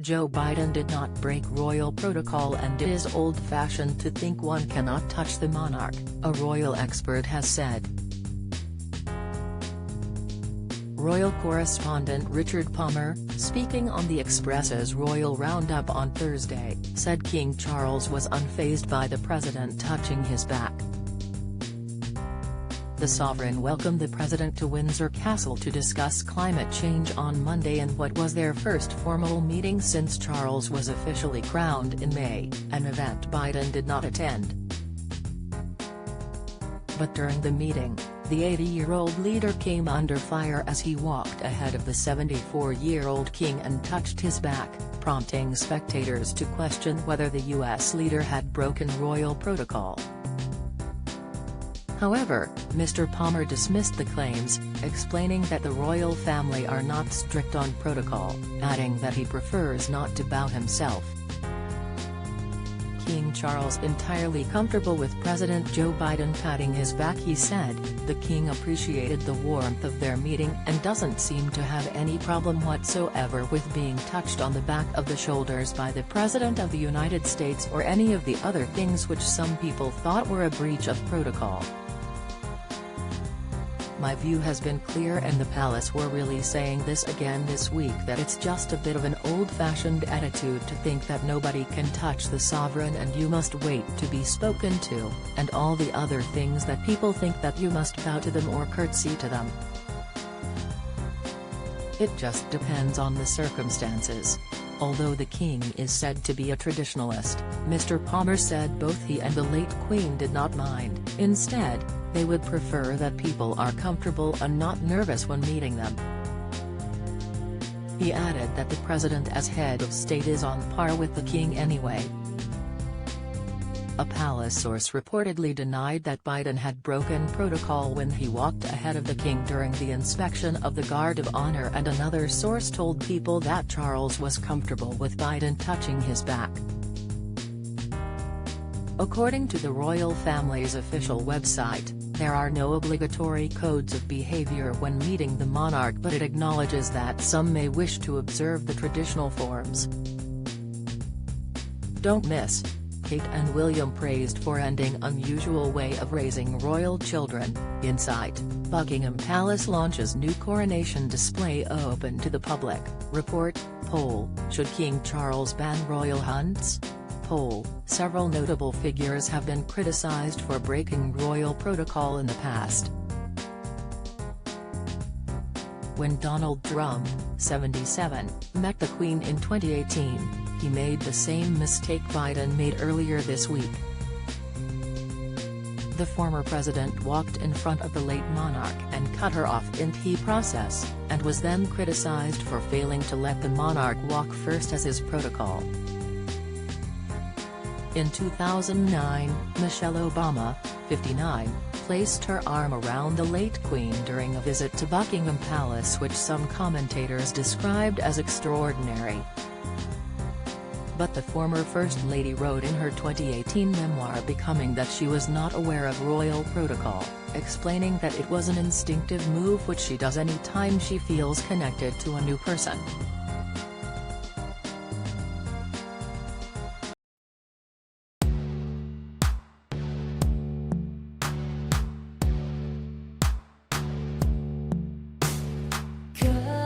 Joe Biden did not break royal protocol and it is old-fashioned to think one cannot touch the monarch, a royal expert has said. Royal correspondent Richard Palmer, speaking on the Express's Royal Roundup on Thursday, said King Charles was unfazed by the president touching his back. The sovereign welcomed the president to Windsor Castle to discuss climate change on Monday in what was their first formal meeting since Charles was officially crowned in May, an event Biden did not attend. But during the meeting, the 80-year-old leader came under fire as he walked ahead of the 74-year-old king and touched his back, prompting spectators to question whether the U.S. leader had broken royal protocol. However, Mr. Palmer dismissed the claims, explaining that the royal family are not strict on protocol, adding that he prefers not to bow himself. King Charles entirely comfortable with President Joe Biden patting his back, he said. The king appreciated the warmth of their meeting and doesn't seem to have any problem whatsoever with being touched on the back of the shoulders by the President of the United States or any of the other things which some people thought were a breach of protocol. My view has been clear and the palace were really saying this again this week, that it's just a bit of an old-fashioned attitude to think that nobody can touch the sovereign and you must wait to be spoken to, and all the other things that people think that you must bow to them or curtsy to them. It just depends on the circumstances. Although the king is said to be a traditionalist, Mr. Palmer said both he and the late queen did not mind. Instead, they would prefer that people are comfortable and not nervous when meeting them. He added that the president as head of state is on par with the king anyway. A palace source reportedly denied that Biden had broken protocol when he walked ahead of the king during the inspection of the Guard of Honor, and another source told People that Charles was comfortable with Biden touching his back. According to the royal family's official website, there are no obligatory codes of behavior when meeting the monarch, but it acknowledges that some may wish to observe the traditional forms. Don't miss. Kate and William praised for ending unusual way of raising royal children. Insight, Buckingham Palace launches new coronation display open to the public. Report, poll, should King Charles ban royal hunts? Poll, several notable figures have been criticized for breaking royal protocol in the past. When Donald Trump, 77, met the Queen in 2018, he made the same mistake Biden made earlier this week. The former president walked in front of the late monarch and cut her off in the process, and was then criticized for failing to let the monarch walk first as his protocol. In 2009, Michelle Obama, 59, placed her arm around the late Queen during a visit to Buckingham Palace, which some commentators described as extraordinary. But the former First Lady wrote in her 2018 memoir Becoming that she was not aware of royal protocol, explaining that it was an instinctive move which she does any time she feels connected to a new person. Good.